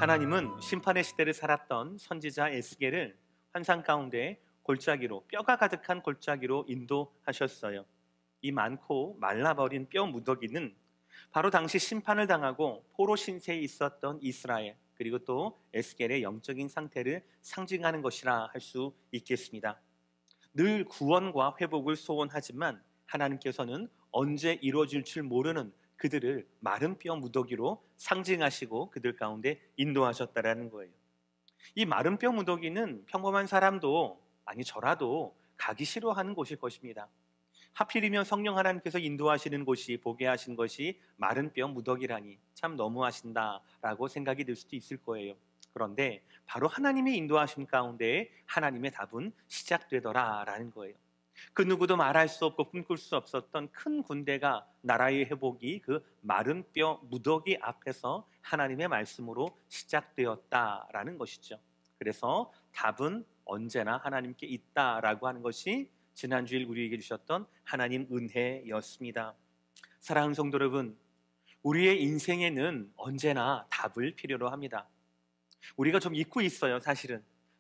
하나님은 심판의 시대를 살았던 선지자 에스겔을 환상 가운데 골짜기로, 뼈가 가득한 골짜기로 인도하셨어요. 이 많고 말라버린 뼈 무더기는 바로 당시 심판을 당하고 포로 신세에 있었던 이스라엘, 그리고 또 에스겔의 영적인 상태를 상징하는 것이라 할 수 있겠습니다. 늘 구원과 회복을 소원하지만 하나님께서는 언제 이루어질 줄 모르는 그들을 마른 뼈 무더기로 상징하시고 그들 가운데 인도하셨다라는 거예요. 이 마른 뼈 무더기는 평범한 사람도, 아니 저라도 가기 싫어하는 곳일 것입니다. 하필이면 성령 하나님께서 인도하시는 곳이, 보게 하신 것이 마른 뼈 무더기라니 참 너무하신다라고 생각이 들 수도 있을 거예요. 그런데 바로 하나님의 인도하심 가운데 하나님의 답은 시작되더라라는 거예요. 그 누구도 말할 수 없고 꿈꿀 수 없었던 큰 군대가, 나라의 회복이 그 마른 뼈 무더기 앞에서 하나님의 말씀으로 시작되었다라는 것이죠. 그래서 답은 언제나 하나님께 있다라고 하는 것이 지난주일 우리에게 주셨던 하나님 은혜였습니다. 사랑하는 성도 여러분, 우리의 인생에는 언제나 답을 필요로 합니다. 우리가 좀 잊고 있어요.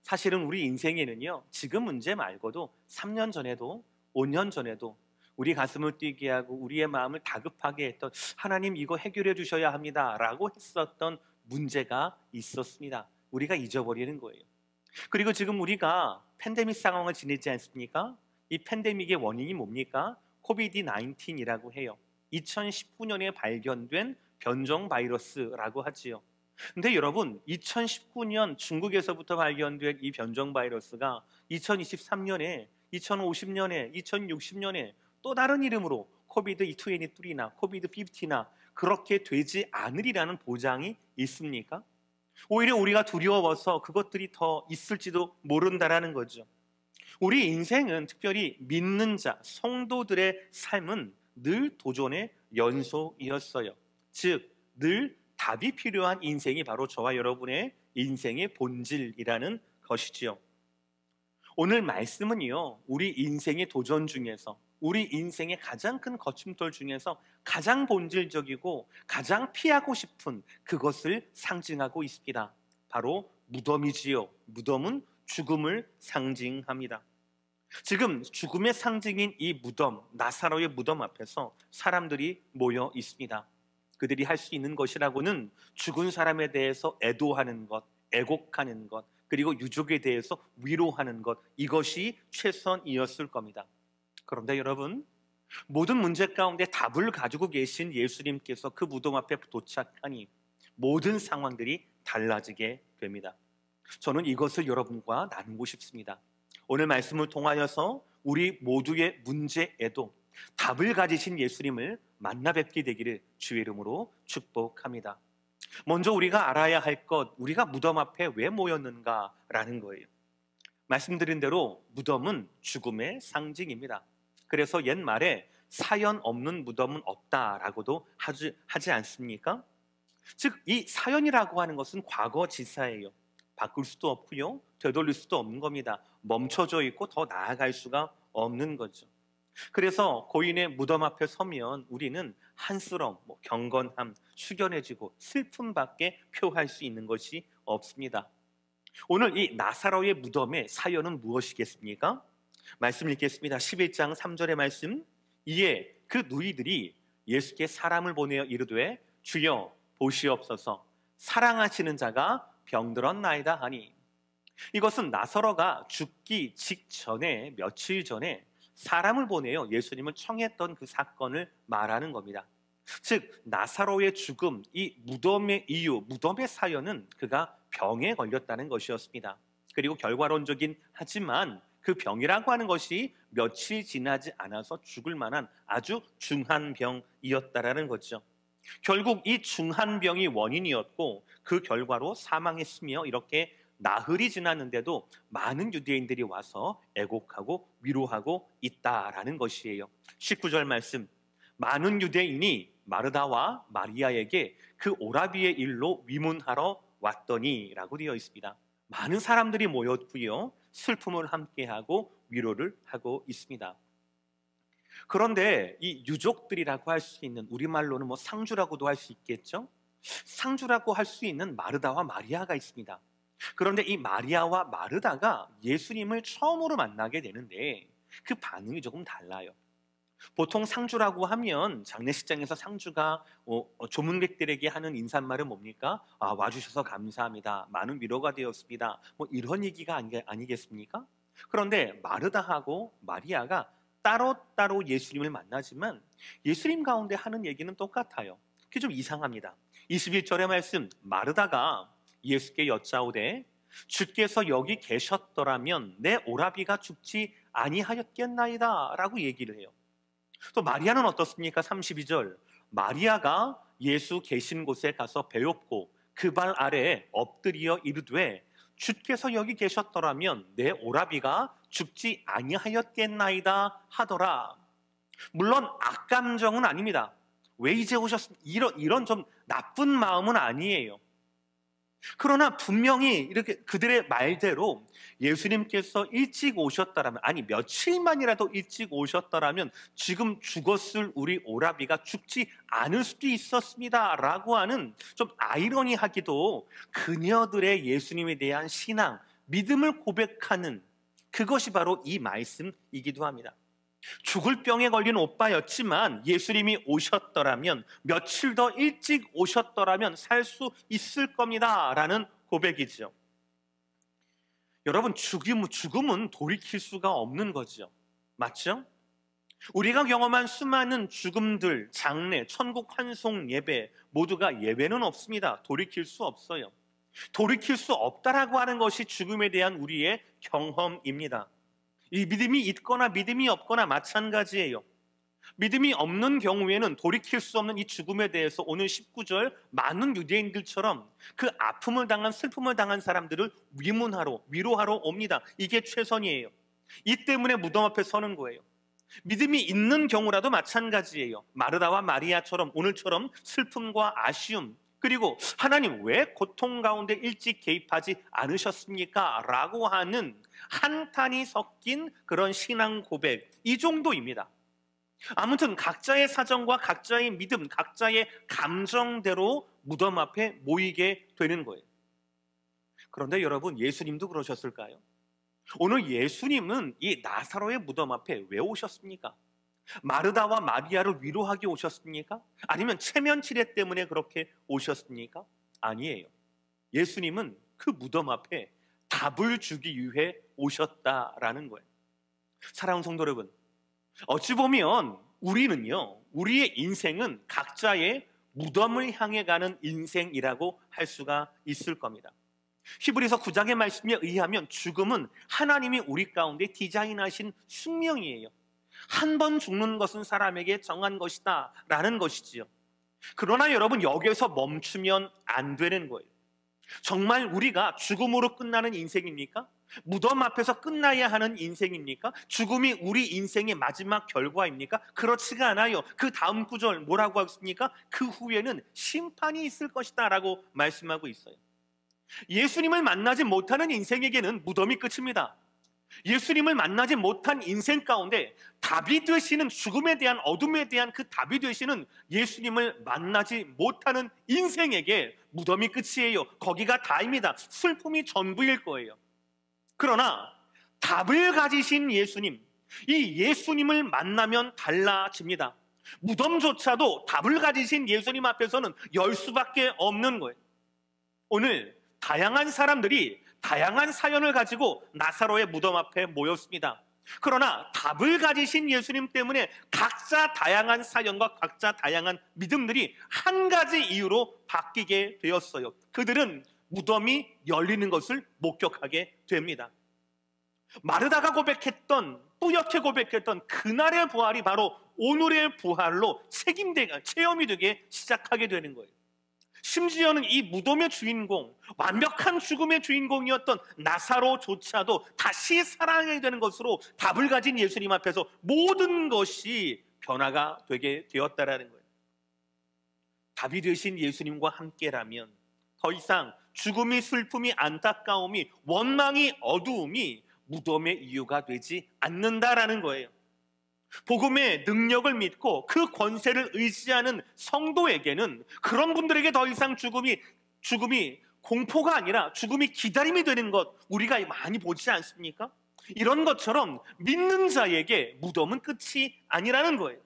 사실은 우리 인생에는요, 지금 문제 말고도 3년 전에도 5년 전에도 우리 가슴을 뛰게 하고 우리의 마음을 다급하게 했던, 하나님 이거 해결해 주셔야 합니다 라고 했었던 문제가 있었습니다. 우리가 잊어버리는 거예요. 그리고 지금 우리가 팬데믹 상황을 지내지 않습니까? 이 팬데믹의 원인이 뭡니까? 코비드-19이라고 해요. 2019년에 발견된 변종 바이러스라고 하지요. 근데 여러분, 2019년 중국에서부터 발견된 이 변종 바이러스가 2023년에, 2050년에, 2060년에 또 다른 이름으로 코비드-23나 코비드-50나 그렇게 되지 않으리라는 보장이 있습니까? 오히려 우리가 두려워서 그것들이 더 있을지도 모른다라는 거죠. 우리 인생은, 특별히 믿는 자, 성도들의 삶은 늘 도전의 연속이었어요. 즉, 늘 답이 필요한 인생이 바로 저와 여러분의 인생의 본질이라는 것이지요. 오늘 말씀은요, 우리 인생의 도전 중에서, 우리 인생의 가장 큰 거침돌 중에서 가장 본질적이고 가장 피하고 싶은 그것을 상징하고 있습니다. 바로 무덤이지요. 무덤은 죽음을 상징합니다. 지금 죽음의 상징인 이 무덤, 나사로의 무덤 앞에서 사람들이 모여 있습니다. 그들이 할 수 있는 것이라고는 죽은 사람에 대해서 애도하는 것, 애곡하는 것, 그리고 유족에 대해서 위로하는 것, 이것이 최선이었을 겁니다. 그런데 여러분, 모든 문제 가운데 답을 가지고 계신 예수님께서 그 무덤 앞에 도착하니 모든 상황들이 달라지게 됩니다. 저는 이것을 여러분과 나누고 싶습니다. 오늘 말씀을 통하여서 우리 모두의 문제에도 답을 가지신 예수님을 만나 뵙게 되기를 주의 이름으로 축복합니다. 먼저 우리가 알아야 할 것, 우리가 무덤 앞에 왜 모였는가라는 거예요. 말씀드린 대로 무덤은 죽음의 상징입니다. 그래서 옛말에 사연 없는 무덤은 없다라고도 하지 않습니까? 즉, 이 사연이라고 하는 것은 과거지사예요. 바꿀 수도 없고요, 되돌릴 수도 없는 겁니다. 멈춰져 있고 더 나아갈 수가 없는 거죠. 그래서 고인의 무덤 앞에 서면 우리는 한스러움, 경건함, 숙연해지고 슬픔밖에 표할 수 있는 것이 없습니다. 오늘 이 나사로의 무덤의 사연은 무엇이겠습니까? 말씀 읽겠습니다. 11장 3절의 말씀. 이에 그 누이들이 예수께 사람을 보내어 이르되 주여 보시옵소서, 사랑하시는 자가 병들었나이다 하니, 이것은 나사로가 죽기 직전에, 며칠 전에 사람을 보내어 예수님을 청했던 그 사건을 말하는 겁니다. 즉, 나사로의 죽음, 이 무덤의 이유, 무덤의 사연은 그가 병에 걸렸다는 것이었습니다. 그리고 결과론적인 하지만 그 병이라고 하는 것이 며칠 지나지 않아서 죽을 만한 아주 중한 병이었다라는 거죠. 결국 이 중한 병이 원인이었고 그 결과로 사망했으며, 이렇게 나흘이 지났는데도 많은 유대인들이 와서 애곡하고 위로하고 있다라는 것이에요. 19절 말씀. 많은 유대인이 마르다와 마리아에게 그 오라비의 일로 위문하러 왔더니 라고 되어 있습니다. 많은 사람들이 모였고요, 슬픔을 함께하고 위로를 하고 있습니다. 그런데 이 유족들이라고 할 수 있는, 우리말로는 상주라고도 할 수 있겠죠? 상주라고 할 수 있는 마르다와 마리아가 있습니다. 그런데 이 마리아와 마르다가 예수님을 처음으로 만나게 되는데 그 반응이 조금 달라요. 보통 상주라고 하면 장례식장에서 상주가 조문객들에게 하는 인사말은 뭡니까? 와주셔서 감사합니다. 많은 위로가 되었습니다. 이런 얘기가 아니겠습니까? 그런데 마르다하고 마리아가 따로따로 예수님을 만나지만 예수님 가운데 하는 얘기는 똑같아요. 그게 좀 이상합니다. 21절의 말씀, 마르다가 예수께 여짜오되 주께서 여기 계셨더라면 내 오라비가 죽지 아니하였겠나이다 라고 얘기를 해요. 또 마리아는 어떻습니까? 32절, 마리아가 예수 계신 곳에 가서 배웠고 그 발 아래에 엎드려 이르되 주께서 여기 계셨더라면 내 오라비가 죽지 아니하였겠나이다 하더라. 물론 악감정은 아닙니다. 왜 이제 오셨습니까? 이런 좀 나쁜 마음은 아니에요. 그러나 분명히 이렇게 그들의 말대로 예수님께서 일찍 오셨더라면, 아니 며칠만이라도 일찍 오셨더라면 지금 죽었을 우리 오라비가 죽지 않을 수도 있었습니다 라고 하는 좀 아이러니하기도 그녀들의 예수님에 대한 신앙, 믿음을 고백하는 그것이 바로 이 말씀이기도 합니다. 죽을 병에 걸린 오빠였지만 예수님이 오셨더라면, 며칠 더 일찍 오셨더라면 살 수 있을 겁니다 라는 고백이죠. 여러분, 죽음은 돌이킬 수가 없는 거죠. 맞죠? 우리가 경험한 수많은 죽음들, 장례, 천국 환송 예배 모두가 예외는 없습니다. 돌이킬 수 없어요. 돌이킬 수 없다라고 하는 것이 죽음에 대한 우리의 경험입니다. 이 믿음이 있거나 믿음이 없거나 마찬가지예요. 믿음이 없는 경우에는 돌이킬 수 없는 이 죽음에 대해서 오늘 19절 많은 유대인들처럼 그 아픔을 당한, 슬픔을 당한 사람들을 위로하러 옵니다. 이게 최선이에요. 이 때문에 무덤 앞에 서는 거예요. 믿음이 있는 경우라도 마찬가지예요. 마르다와 마리아처럼 오늘처럼 슬픔과 아쉬움, 그리고 하나님 왜 고통 가운데 일찍 개입하지 않으셨습니까? 라고 하는 한탄이 섞인 그런 신앙 고백, 이 정도입니다. 아무튼 각자의 사정과 각자의 믿음, 각자의 감정대로 무덤 앞에 모이게 되는 거예요. 그런데 여러분, 예수님도 그러셨을까요? 오늘 예수님은 이 나사로의 무덤 앞에 왜 오셨습니까? 마르다와 마리아를 위로하기 오셨습니까? 아니면 체면 치레 때문에 그렇게 오셨습니까? 아니에요. 예수님은 그 무덤 앞에 답을 주기 위해 오셨다라는 거예요. 사랑하는 성도 여러분, 어찌 보면 우리의 인생은 각자의 무덤을 향해 가는 인생이라고 할 수가 있을 겁니다. 히브리서 9장의 말씀에 의하면 죽음은 하나님이 우리 가운데 디자인하신 숙명이에요. 한 번 죽는 것은 사람에게 정한 것이다 라는 것이지요. 그러나 여러분, 여기에서 멈추면 안 되는 거예요. 정말 우리가 죽음으로 끝나는 인생입니까? 무덤 앞에서 끝나야 하는 인생입니까? 죽음이 우리 인생의 마지막 결과입니까? 그렇지가 않아요. 그 다음 구절 뭐라고 하겠습니까? 그 후에는 심판이 있을 것이다 라고 말씀하고 있어요. 예수님을 만나지 못하는 인생에게는 무덤이 끝입니다. 예수님을 만나지 못한 인생 가운데 답이 되시는, 죽음에 대한, 어둠에 대한 그 답이 되시는 예수님을 만나지 못하는 인생에게 무덤이 끝이에요. 거기가 다입니다. 슬픔이 전부일 거예요. 그러나 답을 가지신 예수님, 이 예수님을 만나면 달라집니다. 무덤조차도 답을 가지신 예수님 앞에서는 열 수밖에 없는 거예요. 오늘 다양한 사람들이 다양한 사연을 가지고 나사로의 무덤 앞에 모였습니다. 그러나 답을 가지신 예수님 때문에 각자 다양한 사연과 각자 다양한 믿음들이 한 가지 이유로 바뀌게 되었어요. 그들은 무덤이 열리는 것을 목격하게 됩니다. 마르다가 고백했던, 뿌옇게 고백했던 그날의 부활이 바로 오늘의 부활로 체험이 되게 시작하게 되는 거예요. 심지어는 이 무덤의 주인공, 완벽한 죽음의 주인공이었던 나사로조차도 다시 살아나게 되는 것으로 답을 가진 예수님 앞에서 모든 것이 변화가 되게 되었다라는 거예요. 답이 되신 예수님과 함께라면 더 이상 죽음이, 슬픔이, 안타까움이, 원망이, 어두움이 무덤의 이유가 되지 않는다라는 거예요. 복음의 능력을 믿고 그 권세를 의지하는 성도에게는 그런 분들에게 더 이상 죽음이 공포가 아니라 죽음이 기다림이 되는 것 우리가 많이 보지 않습니까? 이런 것처럼 믿는 자에게 무덤은 끝이 아니라는 거예요.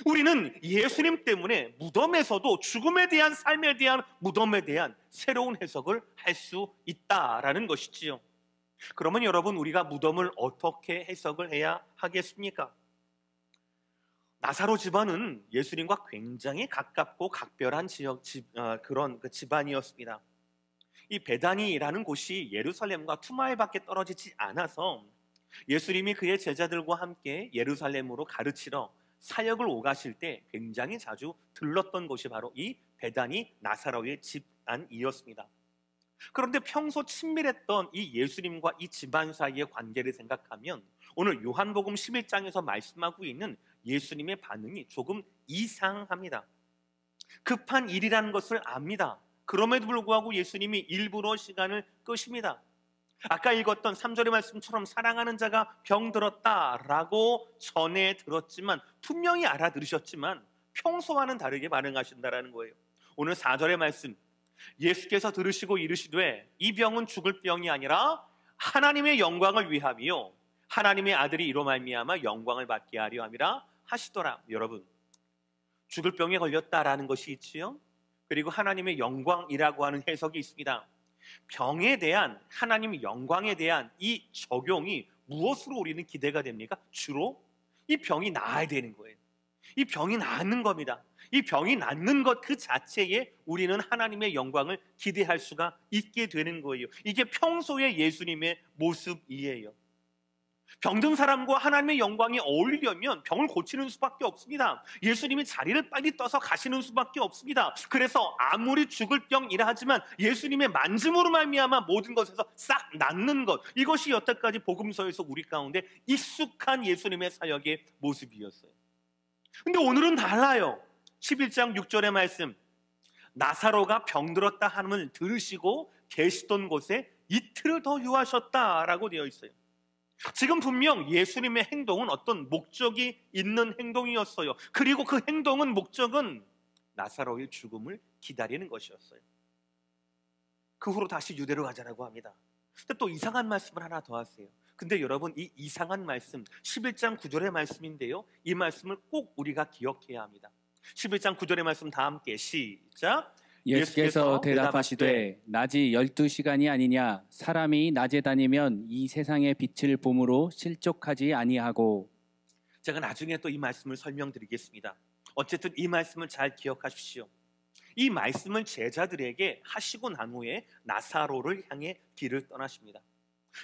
우리는 예수님 때문에 무덤에서도 죽음에 대한 삶에 대한 무덤에 대한 새로운 해석을 할 수 있다라는 것이지요. 그러면 여러분, 우리가 무덤을 어떻게 해석을 해야 하겠습니까? 나사로 집안은 예수님과 굉장히 가깝고 각별한 그런 집안이었습니다. 이 베다니라는 곳이 예루살렘과 2마일밖에 떨어지지 않아서 예수님이 그의 제자들과 함께 예루살렘으로 가르치러 사역을 오가실 때 굉장히 자주 들렀던 곳이 바로 이 베다니 나사로의 집안이었습니다. 그런데 평소 친밀했던 이 예수님과 이 집안 사이의 관계를 생각하면 오늘 요한복음 11장에서 말씀하고 있는 예수님의 반응이 조금 이상합니다. 급한 일이라는 것을 압니다. 그럼에도 불구하고 예수님이 일부러 시간을 끄십니다. 아까 읽었던 3절의 말씀처럼 사랑하는 자가 병들었다라고 전해 들었지만 분명히 알아들으셨지만 평소와는 다르게 반응하신다라는 거예요. 오늘 4절의 말씀, 예수께서 들으시고 이르시되 이 병은 죽을 병이 아니라 하나님의 영광을 위함이요 하나님의 아들이 이로 말미암아 영광을 받게 하려 함이라 하시더라. 여러분, 죽을 병에 걸렸다라는 것이 있지요. 그리고 하나님의 영광이라고 하는 해석이 있습니다. 병에 대한 하나님의 영광에 대한 이 적용이 무엇으로 우리는 기대가 됩니까? 주로 이 병이 나아야 되는 거예요. 이 병이 낫는 겁니다. 이 병이 낫는 것 그 자체에 우리는 하나님의 영광을 기대할 수가 있게 되는 거예요. 이게 평소의 예수님의 모습이에요. 병든 사람과 하나님의 영광이 어울리려면 병을 고치는 수밖에 없습니다. 예수님이 자리를 빨리 떠서 가시는 수밖에 없습니다. 그래서 아무리 죽을 병이라 하지만 예수님의 만짐으로 말미암아 모든 것에서 싹 낫는 것, 이것이 여태까지 복음서에서 우리 가운데 익숙한 예수님의 사역의 모습이었어요. 근데 오늘은 달라요. 11장 6절의 말씀, 나사로가 병들었다 함을 들으시고 계시던 곳에 이틀을 더 유하셨다라고 되어 있어요. 지금 분명 예수님의 행동은 어떤 목적이 있는 행동이었어요. 그리고 그 행동은 목적은 나사로의 죽음을 기다리는 것이었어요. 그 후로 다시 유대로 가자라고 합니다. 근데 또 이상한 말씀을 하나 더 하세요. 근데 여러분, 이 이상한 말씀 11장 9절의 말씀인데요, 이 말씀을 꼭 우리가 기억해야 합니다. 11장 9절의 말씀 다 함께 시작. 예수께서 대답하시되 낮이 12시간이 아니냐 사람이 낮에 다니면 이 세상의 빛을 봄으로 실족하지 아니하고. 제가 나중에 또 이 말씀을 설명드리겠습니다. 어쨌든 이 말씀을 잘 기억하십시오. 이 말씀을 제자들에게 하시고 난 후에 나사로를 향해 길을 떠나십니다.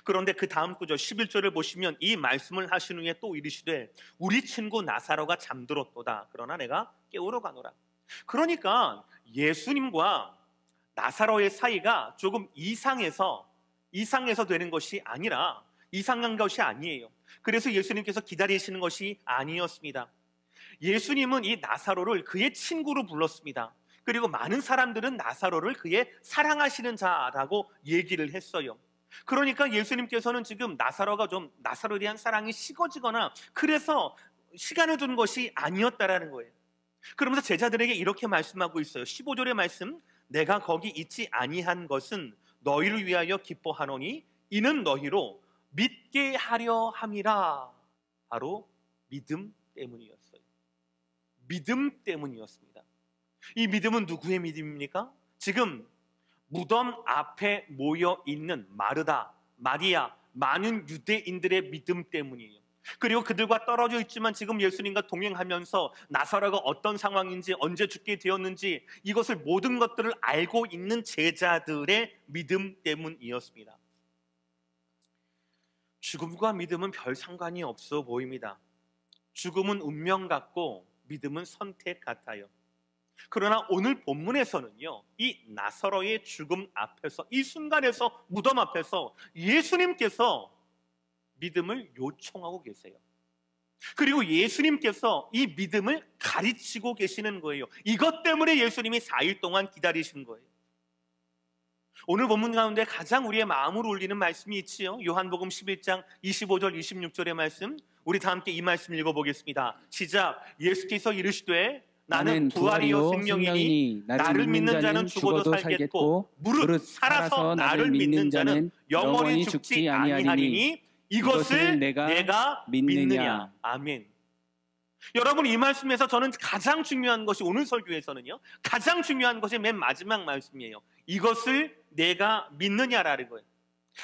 그런데 그 다음 구절 11절을 보시면 이 말씀을 하신 후에 또 이르시되 우리 친구 나사로가 잠들었도다. 그러나 내가 깨우러 가노라. 그러니까 예수님과 나사로의 사이가 조금 이상해서 되는 것이 아니라 이상한 것이 아니에요. 그래서 예수님께서 기다리시는 것이 아니었습니다. 예수님은 이 나사로를 그의 친구로 불렀습니다. 그리고 많은 사람들은 나사로를 그의 사랑하시는 자라고 얘기를 했어요. 그러니까 예수님께서는 지금 나사로에 대한 사랑이 식어지거나 그래서 시간을 둔 것이 아니었다라는 거예요. 그러면서 제자들에게 이렇게 말씀하고 있어요. 15절의 말씀, 내가 거기 있지 아니한 것은 너희를 위하여 기뻐하노니 이는 너희로 믿게 하려 함이라. 바로 믿음 때문이었어요. 믿음 때문이었습니다. 이 믿음은 누구의 믿음입니까? 지금 무덤 앞에 모여 있는 마르다, 마리아, 많은 유대인들의 믿음 때문이에요. 그리고 그들과 떨어져 있지만 지금 예수님과 동행하면서 나사로가 어떤 상황인지, 언제 죽게 되었는지 이것을 모든 것들을 알고 있는 제자들의 믿음 때문이었습니다. 죽음과 믿음은 별 상관이 없어 보입니다. 죽음은 운명 같고 믿음은 선택 같아요. 그러나 오늘 본문에서는요, 이 나사로의 죽음 앞에서, 이 순간에서, 무덤 앞에서 예수님께서 믿음을 요청하고 계세요. 그리고 예수님께서 이 믿음을 가르치고 계시는 거예요. 이것 때문에 예수님이 4일 동안 기다리신 거예요. 오늘 본문 가운데 가장 우리의 마음을 울리는 말씀이 있지요. 요한복음 11장 25절 26절의 말씀, 우리 다 함께 이 말씀 읽어보겠습니다. 시작. 예수께서 이르시되 나는 부활이요 생명이니 나를 믿는 자는 죽어도 살겠고 무릇 살아서 나를 믿는 자는 영원히 죽지 아니하리니 이것을 내가 믿느냐. 아멘. 여러분, 이 말씀에서 저는 가장 중요한 것이, 오늘 설교에서는요, 가장 중요한 것이 맨 마지막 말씀이에요. 이것을 내가 믿느냐라는 거예요.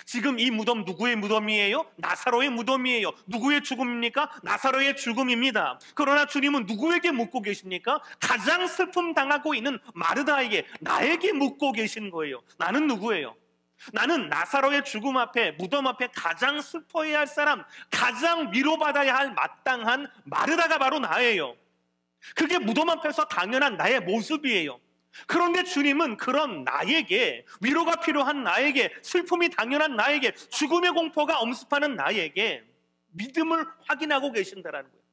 지금 이 무덤 누구의 무덤이에요? 나사로의 무덤이에요. 누구의 죽음입니까? 나사로의 죽음입니다. 그러나 주님은 누구에게 묻고 계십니까? 가장 슬픔 당하고 있는 마르다에게, 나에게 묻고 계신 거예요. 나는 누구예요? 나는 나사로의 죽음 앞에, 무덤 앞에 가장 슬퍼해야 할 사람, 가장 위로받아야 할 마땅한 마르다가 바로 나예요. 그게 무덤 앞에서 당연한 나의 모습이에요. 그런데 주님은 그런 나에게, 위로가 필요한 나에게, 슬픔이 당연한 나에게, 죽음의 공포가 엄습하는 나에게 믿음을 확인하고 계신다라는 거예요.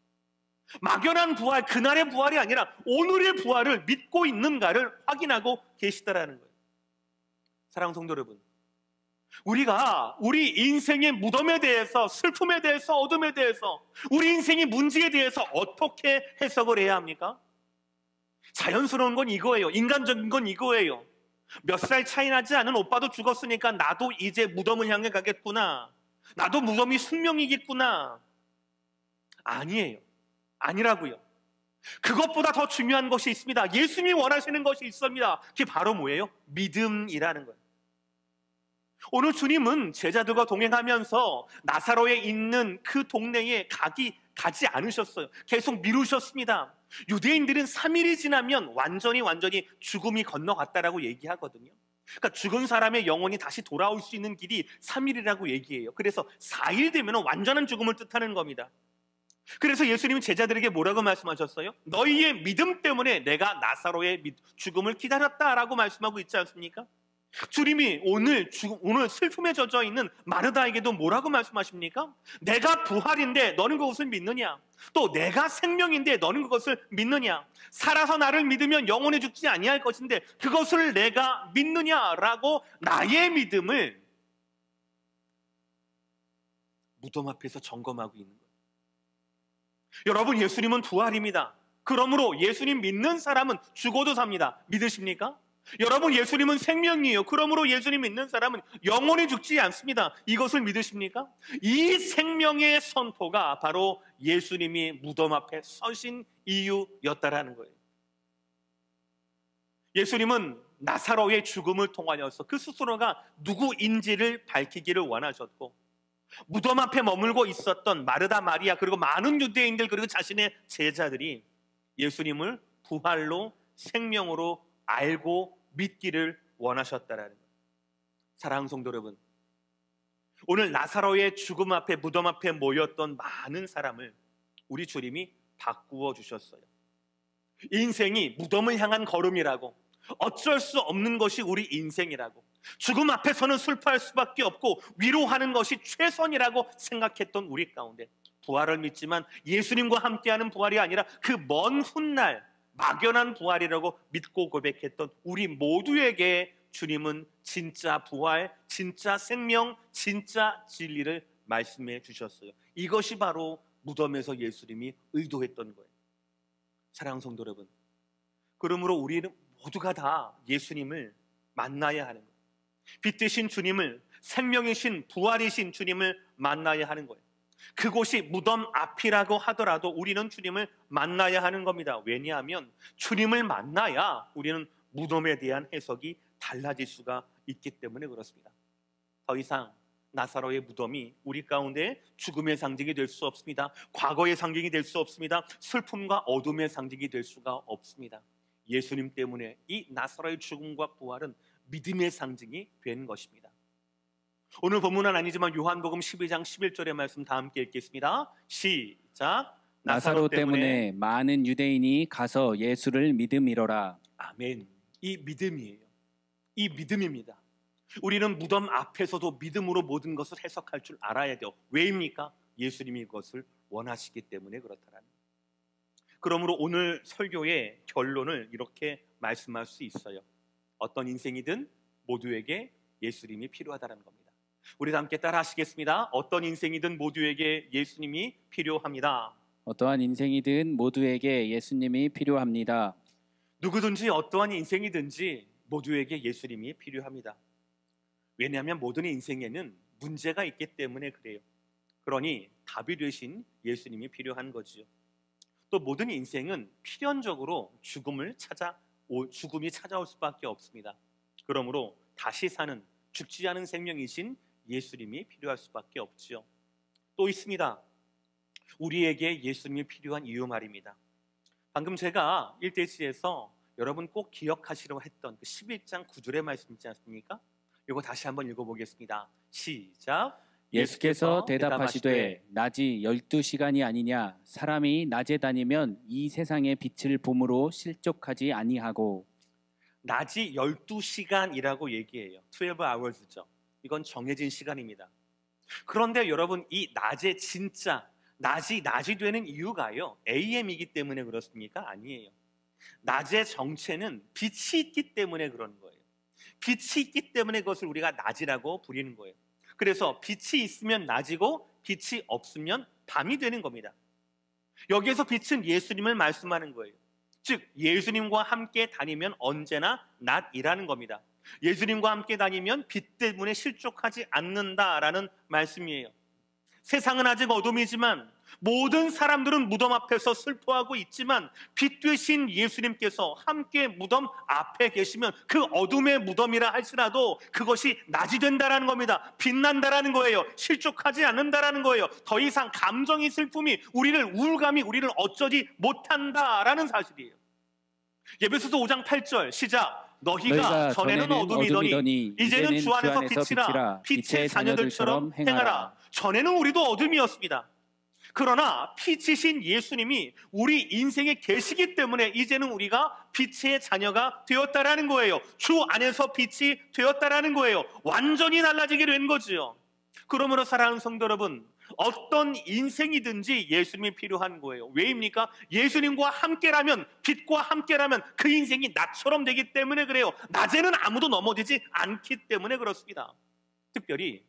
막연한 부활, 그날의 부활이 아니라 오늘의 부활을 믿고 있는가를 확인하고 계시다라는 거예요. 사랑하는 성도 여러분, 우리가 우리 인생의 무덤에 대해서, 슬픔에 대해서, 어둠에 대해서, 우리 인생의 문제에 대해서 어떻게 해석을 해야 합니까? 자연스러운 건 이거예요. 인간적인 건 이거예요. 몇 살 차이 나지 않은 오빠도 죽었으니까 나도 이제 무덤을 향해 가겠구나. 나도 무덤이 숙명이겠구나. 아니에요. 아니라고요. 그것보다 더 중요한 것이 있습니다. 예수님이 원하시는 것이 있습니다. 그게 바로 뭐예요? 믿음이라는 거예요. 오늘 주님은 제자들과 동행하면서 나사로에 있는 그 동네에 가지 않으셨어요. 계속 미루셨습니다. 유대인들은 3일이 지나면 완전히 죽음이 건너갔다라고 얘기하거든요. 그러니까 죽은 사람의 영혼이 다시 돌아올 수 있는 길이 3일이라고 얘기해요. 그래서 4일 되면 완전한 죽음을 뜻하는 겁니다. 그래서 예수님은 제자들에게 뭐라고 말씀하셨어요? 너희의 믿음 때문에 내가 나사로의 죽음을 기다렸다라고 말씀하고 있지 않습니까? 주님이 오늘 슬픔에 젖어 있는 마르다에게도 뭐라고 말씀하십니까? 내가 부활인데 너는 그것을 믿느냐? 또 내가 생명인데 너는 그것을 믿느냐? 살아서 나를 믿으면 영원히 죽지 아니할 것인데 그것을 내가 믿느냐라고 나의 믿음을 무덤 앞에서 점검하고 있는 거예요. 여러분, 예수님은 부활입니다. 그러므로 예수님 믿는 사람은 죽어도 삽니다. 믿으십니까? 여러분, 예수님은 생명이에요. 그러므로 예수님 믿는 사람은 영원히 죽지 않습니다. 이것을 믿으십니까? 이 생명의 선포가 바로 예수님이 무덤 앞에 서신 이유였다라는 거예요. 예수님은 나사로의 죽음을 통하여서 그 스스로가 누구인지를 밝히기를 원하셨고, 무덤 앞에 머물고 있었던 마르다, 마리아, 그리고 많은 유대인들, 그리고 자신의 제자들이 예수님을 부활로, 생명으로 알고 믿기를 원하셨다라는 거예요. 사랑하는 성도 여러분, 오늘 나사로의 죽음 앞에, 무덤 앞에 모였던 많은 사람을 우리 주님이 바꾸어 주셨어요. 인생이 무덤을 향한 걸음이라고, 어쩔 수 없는 것이 우리 인생이라고, 죽음 앞에서는 슬퍼할 수밖에 없고 위로하는 것이 최선이라고 생각했던 우리 가운데 부활을 믿지만 예수님과 함께하는 부활이 아니라 그 먼 훗날 막연한 부활이라고 믿고 고백했던 우리 모두에게 주님은 진짜 부활, 진짜 생명, 진짜 진리를 말씀해 주셨어요. 이것이 바로 무덤에서 예수님이 의도했던 거예요. 사랑하는 성도 여러분, 그러므로 우리는 모두가 다 예수님을 만나야 하는 거예요. 빛 되신 주님을, 생명이신, 부활이신 주님을 만나야 하는 거예요. 그곳이 무덤 앞이라고 하더라도 우리는 주님을 만나야 하는 겁니다. 왜냐하면 주님을 만나야 우리는 무덤에 대한 해석이 달라질 수가 있기 때문에 그렇습니다. 더 이상 나사로의 무덤이 우리 가운데 죽음의 상징이 될 수 없습니다. 과거의 상징이 될 수 없습니다. 슬픔과 어둠의 상징이 될 수가 없습니다. 예수님 때문에 이 나사로의 죽음과 부활은 믿음의 상징이 된 것입니다. 오늘 본문은 아니지만 요한복음 12장 11절의 말씀 다 함께 읽겠습니다. 시작. 나사로 때문에 많은 유대인이 가서 예수를 믿음이로라. 아멘. 이 믿음이에요. 이 믿음입니다. 우리는 무덤 앞에서도 믿음으로 모든 것을 해석할 줄 알아야 돼요. 왜입니까? 예수님이 그것을 원하시기 때문에 그렇다라는 거예요. 그러므로 오늘 설교의 결론을 이렇게 말씀할 수 있어요. 어떤 인생이든 모두에게 예수님이 필요하다는 겁니다. 우리 다 함께 따라 하시겠습니다. 어떤 인생이든 모두에게 예수님이 필요합니다. 어떠한 인생이든 모두에게 예수님이 필요합니다. 누구든지 어떠한 인생이든지 모두에게 예수님이 필요합니다. 왜냐하면 모든 인생에는 문제가 있기 때문에 그래요. 그러니 답이 되신 예수님이 필요한 거지요. 또 모든 인생은 필연적으로 죽음이 찾아올 수밖에 없습니다. 그러므로 다시 사는 죽지 않은 생명이신 예수님이 필요할 수밖에 없지요. 또 있습니다. 우리에게 예수님이 필요한 이유 말입니다. 방금 제가 1대시에서 여러분 꼭 기억하시려고 했던 그 11장 9절의 말씀 있지 않습니까? 이거 다시 한번 읽어보겠습니다. 시작. 예수께서 대답하시되 낮이 12시간이 아니냐 사람이 낮에 다니면 이 세상의 빛을 봄으로 실족하지 아니하고. 낮이 12시간이라고 얘기해요. 12hours죠. 이건 정해진 시간입니다. 그런데 여러분 이 낮에 진짜 낮이 되는 이유가요. AM이기 때문에 그렇습니까? 아니에요. 낮의 정체는 빛이 있기 때문에 그런 거예요. 빛이 있기 때문에 그것을 우리가 낮이라고 부르는 거예요. 그래서 빛이 있으면 낮이고 빛이 없으면 밤이 되는 겁니다. 여기에서 빛은 예수님을 말씀하는 거예요. 즉 예수님과 함께 다니면 언제나 낮이라는 겁니다. 예수님과 함께 다니면 빛 때문에 실족하지 않는다라는 말씀이에요. 세상은 아직 어둠이지만 모든 사람들은 무덤 앞에서 슬퍼하고 있지만 빛 되신 예수님께서 함께 무덤 앞에 계시면 그 어둠의 무덤이라 할지라도 그것이 낮이 된다라는 겁니다. 빛난다라는 거예요. 실족하지 않는다라는 거예요. 더 이상 감정이 슬픔이 우울감이 우리를 어쩌지 못한다라는 사실이에요. 에베소서 5장 8절 시작. 너희가 전에는 어둠이더니 이제는 주 안에서 빛이라 빛의 자녀들처럼 행하라. 전에는 우리도 어둠이었습니다. 그러나 빛이신 예수님이 우리 인생에 계시기 때문에 이제는 우리가 빛의 자녀가 되었다라는 거예요. 주 안에서 빛이 되었다라는 거예요. 완전히 달라지게 된 거지요. 그러므로 사랑하는 성도 여러분, 어떤 인생이든지 예수님이 필요한 거예요. 왜입니까? 예수님과 함께라면, 빛과 함께라면 그 인생이 낮처럼 되기 때문에 그래요. 낮에는 아무도 넘어지지 않기 때문에 그렇습니다. 특별히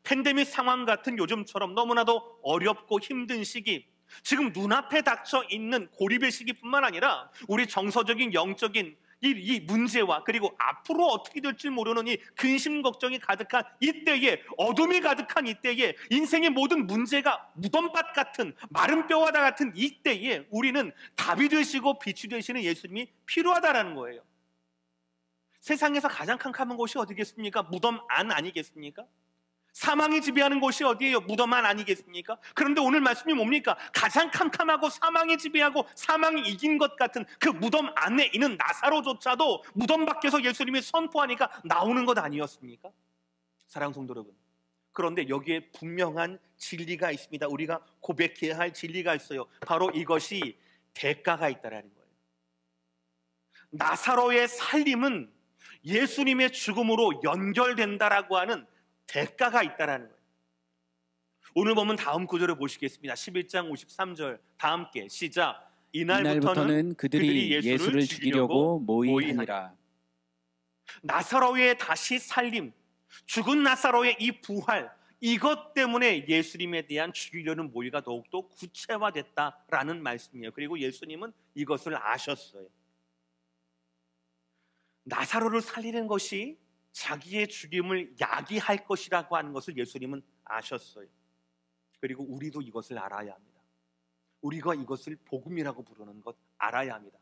팬데믹 상황 같은 요즘처럼 너무나도 어렵고 힘든 시기, 지금 눈앞에 닥쳐 있는 고립의 시기뿐만 아니라 우리 정서적인 영적인 이 문제와 그리고 앞으로 어떻게 될지 모르는 이 근심 걱정이 가득한 이때에, 어둠이 가득한 이때에, 인생의 모든 문제가 무덤밭 같은 마른 뼈와다 같은 이때에 우리는 답이 되시고 빛이 되시는 예수님이 필요하다라는 거예요. 세상에서 가장 캄캄한 곳이 어디겠습니까? 무덤 안 아니겠습니까? 사망이 지배하는 곳이 어디예요? 무덤 안 아니겠습니까? 그런데 오늘 말씀이 뭡니까? 가장 캄캄하고 사망이 지배하고 사망이 이긴 것 같은 그 무덤 안에 있는 나사로조차도 무덤 밖에서 예수님이 선포하니까 나오는 것 아니었습니까? 사랑하는 성도 여러분, 그런데 여기에 분명한 진리가 있습니다. 우리가 고백해야 할 진리가 있어요. 바로 이것이 대가가 있다라는 거예요. 나사로의 살림은 예수님의 죽음으로 연결된다라고 하는 대가가 있다라는 거예요. 오늘 보면 다음 구절을 보시겠습니다. 11장 53절 다 함께 시작. 이날부터는 그들이 예수를 죽이려고 모이하니라. 나사로의 다시 살림, 죽은 나사로의 이 부활, 이것 때문에 예수님에 대한 죽이려는 모의가 더욱더 구체화됐다라는 말씀이에요. 그리고 예수님은 이것을 아셨어요. 나사로를 살리는 것이 자기의 죽임을 야기할 것이라고 하는 것을 예수님은 아셨어요. 그리고 우리도 이것을 알아야 합니다. 우리가 이것을 복음이라고 부르는 것 알아야 합니다.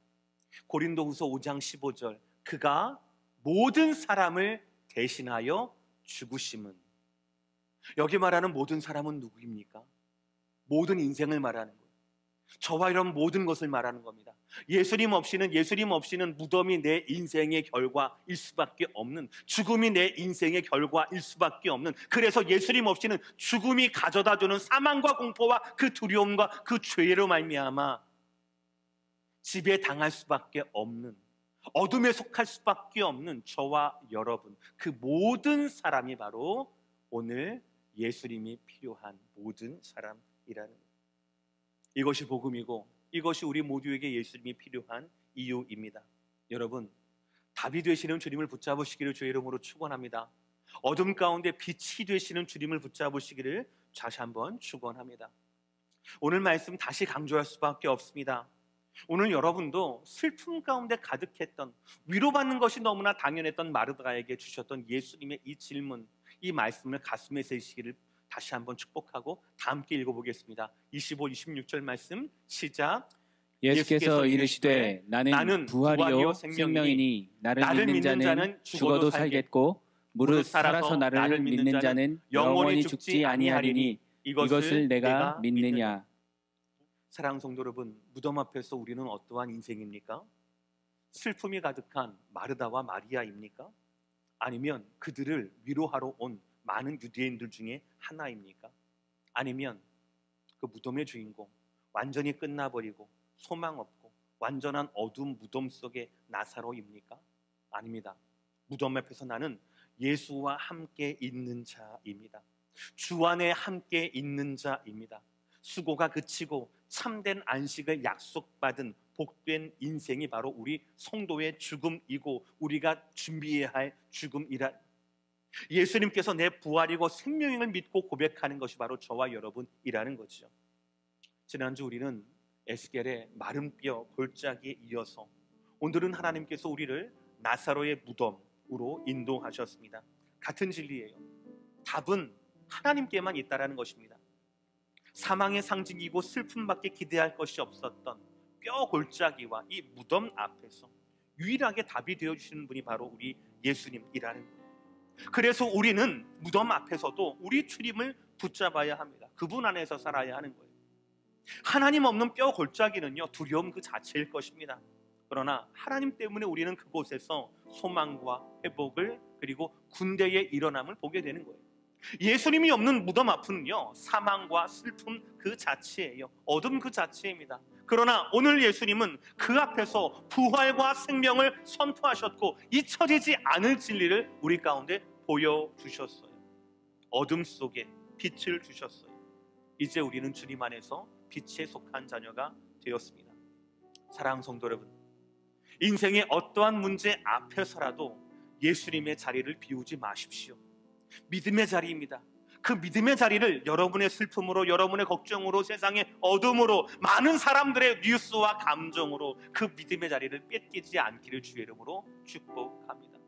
고린도후서 5장 15절, 그가 모든 사람을 대신하여 죽으심은, 여기 말하는 모든 사람은 누구입니까? 모든 인생을 말하는 거예요. 저와 이런 모든 것을 말하는 겁니다. 예수님 없이는 무덤이 내 인생의 결과일 수밖에 없는, 죽음이 내 인생의 결과일 수밖에 없는, 그래서 예수님 없이는 죽음이 가져다주는 사망과 공포와 그 두려움과 그 죄로 말미암아 지배당할 수밖에 없는, 어둠에 속할 수밖에 없는 저와 여러분, 그 모든 사람이 바로 오늘 예수님이 필요한 모든 사람이라는 거예요. 이것이 복음이고 이것이 우리 모두에게 예수님이 필요한 이유입니다. 여러분, 답이 되시는 주님을 붙잡으시기를 주의 이름으로 축원합니다. 어둠 가운데 빛이 되시는 주님을 붙잡으시기를 다시 한번 축원합니다. 오늘 말씀 다시 강조할 수밖에 없습니다. 오늘 여러분도 슬픔 가운데 가득했던, 위로받는 것이 너무나 당연했던 마르다에게 주셨던 예수님의 이 질문, 이 말씀을 가슴에 새시기를 다시 한번 축복하고 다 함께 읽어보겠습니다. 25, 26절 말씀 시작. 예수께서 이르시되 나는 부활이요 생명이니 나를 믿는 자는 죽어도 살겠고 무릇 살아서 나를 믿는 자는 영원히 죽지 아니하리니 이것을 내가 믿느냐. 사랑하는 성도 여러분, 무덤 앞에서 우리는 어떠한 인생입니까? 슬픔이 가득한 마르다와 마리아입니까? 아니면 그들을 위로하러 온 많은 유대인들 중에 하나입니까? 아니면 그 무덤의 주인공, 완전히 끝나버리고 소망 없고 완전한 어두운 무덤 속의 나사로입니까? 아닙니다. 무덤 앞에서 나는 예수와 함께 있는 자입니다. 주 안에 함께 있는 자입니다. 수고가 그치고 참된 안식을 약속받은 복된 인생이 바로 우리 성도의 죽음이고 우리가 준비해야 할 죽음이라. 예수님께서 내 부활이고 생명을 믿고 고백하는 것이 바로 저와 여러분이라는 거죠. 지난주 우리는 에스겔의 마른 뼈 골짜기에 이어서 오늘은 하나님께서 우리를 나사로의 무덤으로 인도하셨습니다. 같은 진리예요. 답은 하나님께만 있다라는 것입니다. 사망의 상징이고 슬픔밖에 기대할 것이 없었던 뼈 골짜기와 이 무덤 앞에서 유일하게 답이 되어주시는 분이 바로 우리 예수님이라는 거예요. 그래서 우리는 무덤 앞에서도 우리 주님을 붙잡아야 합니다. 그분 안에서 살아야 하는 거예요. 하나님 없는 뼈 골짜기는요, 두려움 그 자체일 것입니다. 그러나 하나님 때문에 우리는 그곳에서 소망과 회복을, 그리고 군대의 일어남을 보게 되는 거예요. 예수님이 없는 무덤 앞은요, 사망과 슬픔 그 자체예요. 어둠 그 자체입니다. 그러나 오늘 예수님은 그 앞에서 부활과 생명을 선포하셨고 잊혀지지 않을 진리를 우리 가운데 보여주셨어요. 어둠 속에 빛을 주셨어요. 이제 우리는 주님 안에서 빛에 속한 자녀가 되었습니다. 사랑하는 성도 여러분, 인생의 어떠한 문제 앞에서라도 예수님의 자리를 비우지 마십시오. 믿음의 자리입니다. 그 믿음의 자리를 여러분의 슬픔으로, 여러분의 걱정으로, 세상의 어둠으로, 많은 사람들의 뉴스와 감정으로 그 믿음의 자리를 뺏기지 않기를 주의 이름으로 축복합니다.